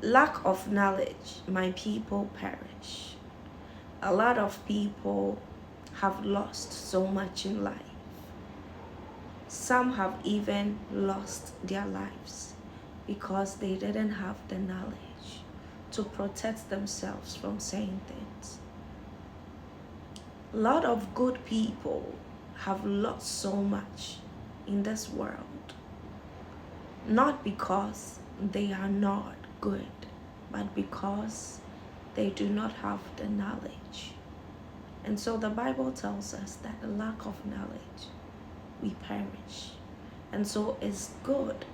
Lack of knowledge, my people perish. A lot of people have lost so much in life. Some have even lost their lives because they didn't have the knowledge to protect themselves from saying things. A lot of good people have lost so much in this world, not because they are not good, but because they do not have the knowledge. And so the Bible tells us that the lack of knowledge, we perish. And so it's good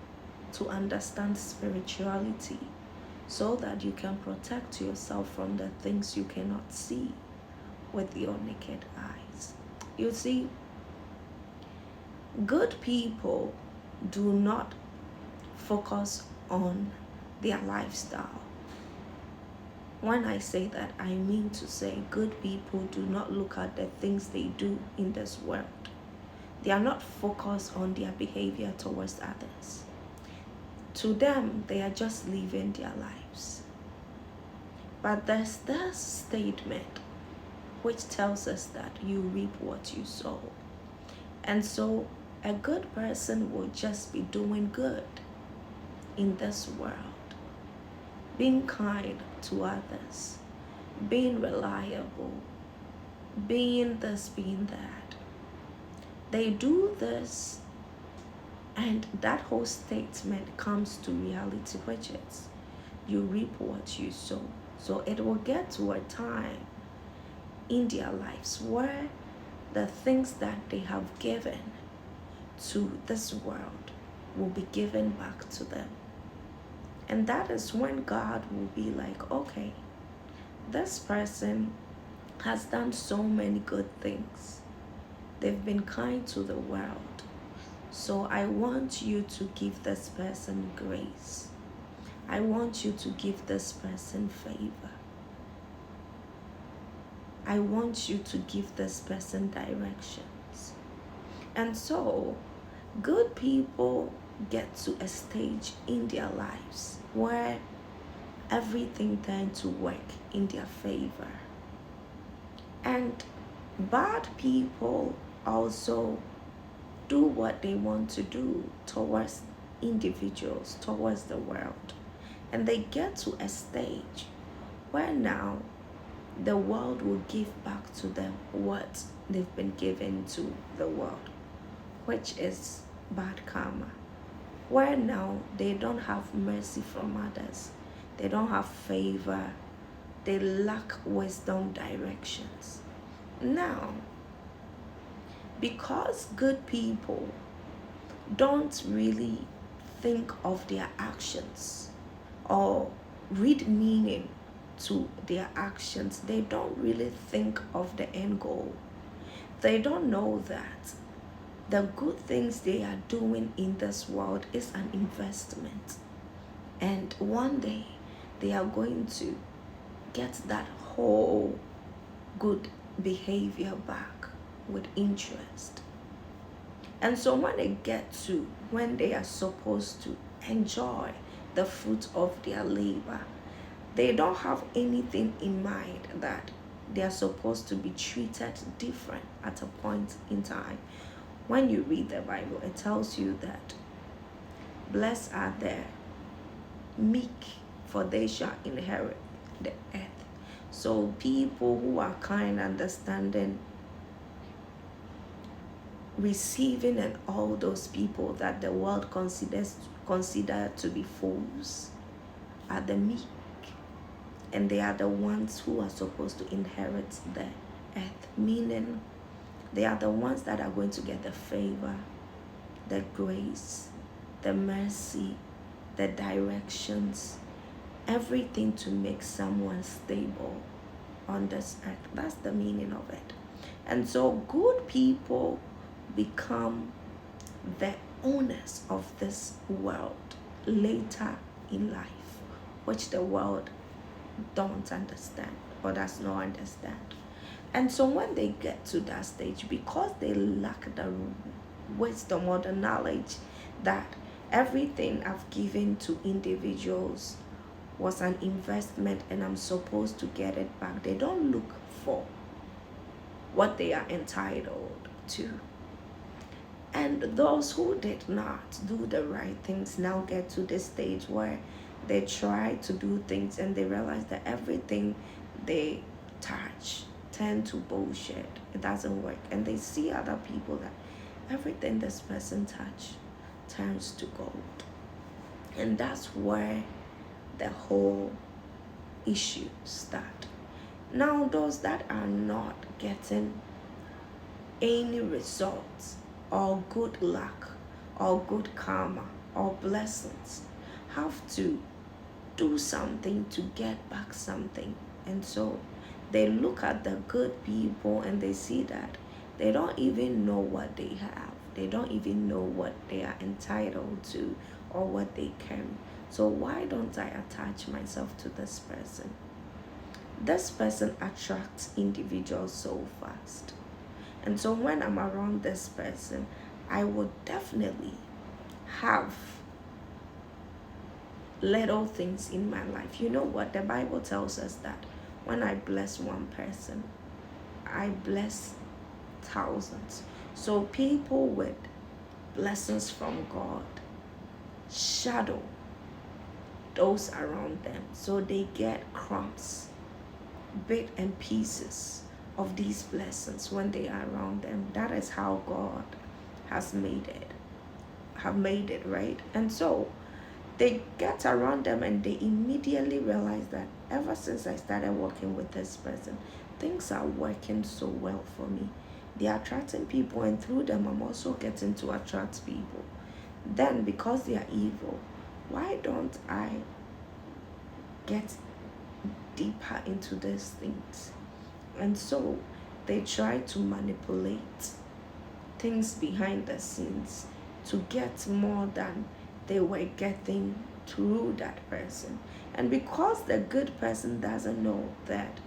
to understand spirituality so that you can protect yourself from the things you cannot see with your naked eyes. You see, good people do not focus on their lifestyle. When I say that, I mean to say good people do not look at the things they do in this world. They are not focused on their behavior towards others. To them, they are just living their lives. But there's this statement which tells us that you reap what you sow. And so a good person will just be doing good in this world, being kind to others, being reliable, being this, being that. They do this, and that whole statement comes to reality, which is you reap what you sow. So it will get to a time in their lives where the things that they have given to this world will be given back to them. And that is when God will be like, okay, this person has done so many good things. They've been kind to the world. So I want you to give this person grace. I want you to give this person favor. I want you to give this person directions. And so, good people get to a stage in their lives where everything tends to work in their favor. And bad people also do what they want to do towards individuals, towards the world. And they get to a stage where now the world will give back to them what they've been given to the world, which is bad karma. Where now they don't have mercy from others, they don't have favor, they lack wisdom directions. Now, because good people don't really think of their actions or read meaning to their actions, they don't really think of the end goal. They don't know that the good things they are doing in this world is an investment. And one day they are going to get that whole good behavior back with interest. And so when they get to when they are supposed to enjoy the fruit of their labor, they don't have anything in mind that they are supposed to be treated different at a point in time. When you read the Bible, it tells you that blessed are the meek, for they shall inherit the earth. So people who are kind, understanding, receiving, and all those people that the world consider to be fools are the meek. And they are the ones who are supposed to inherit the earth, meaning they are the ones that are going to get the favor, the grace, the mercy, the directions, everything to make someone stable on this earth. That's the meaning of it. And so good people become the owners of this world later in life, which the world don't understand or does not understand. And so when they get to that stage, because they lack the wisdom or the knowledge that everything I've given to individuals was an investment and I'm supposed to get it back. They don't look for what they are entitled to. And those who did not do the right things now get to this stage where they try to do things and they realize that everything they touch tend to bullshit. It doesn't work. And they see other people that everything this person touch turns to gold. And that's where the whole issue start. Now those that are not getting any results or good luck or good karma or blessings have to do something to get back something. And so they look at the good people and they see that they don't even know what they have. They don't even know what they are entitled to or what they can. So why don't I attach myself to this person? This person attracts individuals so fast. And so when I'm around this person, I would definitely have little things in my life. You know what? The Bible tells us that when I bless one person, I bless thousands. So people with blessings from God shadow those around them. So they get crumbs, bits and pieces of these blessings when they are around them. That is how God has made it, right? And so they get around them and they immediately realize that ever since I started working with this person, things are working so well for me. They are attracting people, and through them I'm also getting to attract people. Then because they are evil, why don't I get deeper into these things? And so they try to manipulate things behind the scenes to get more than they were getting through that person. And because the good person doesn't know that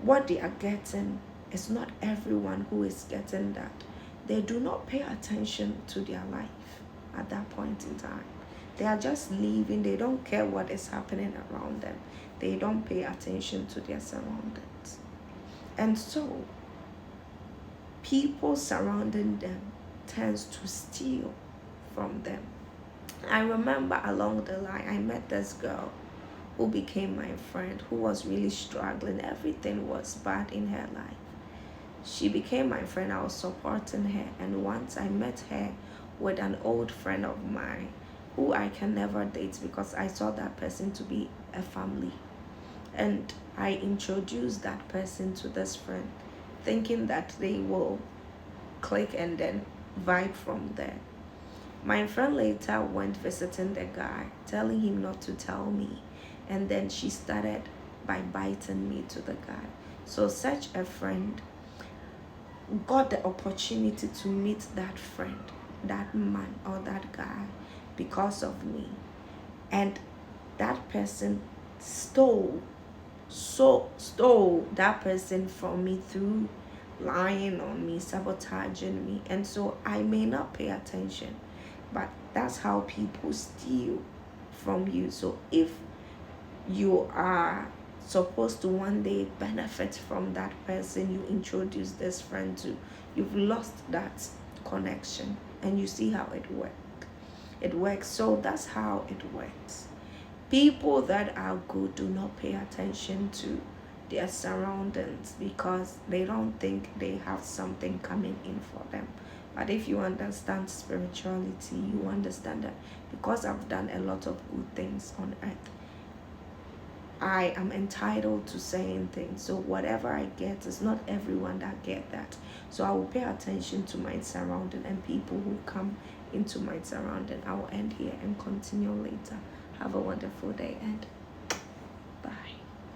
what they are getting is not everyone who is getting that, they do not pay attention to their life at that point in time. They are just living. They don't care what is happening around them. They don't pay attention to their surroundings. And so people surrounding them tends to steal from them. I remember along the line, I met this girl who became my friend, who was really struggling. Everything was bad in her life. She became my friend. I was supporting her. And once I met her with an old friend of mine who I can never date because I saw that person to be a family. And I introduced that person to this friend, thinking that they will click and then vibe from there. My friend later went visiting the guy, telling him not to tell me. And then she started by biting me to the guy. So such a friend got the opportunity to meet that friend, that man or that guy because of me. And that person stole that person from me through lying on me, sabotaging me. And so I may not pay attention, but that's how people steal from you. So if you are supposed to one day benefit from that person you introduce this friend to, you've lost that connection. And you see how it works. So that's how it works. People that are good do not pay attention to their surroundings because they don't think they have something coming in for them. But if you understand spirituality, you understand that because I've done a lot of good things on earth, I am entitled to certain things. So whatever I get, is not everyone that get that. So I will pay attention to my surrounding and people who come into my surrounding. I will end here and continue later. Have a wonderful day, and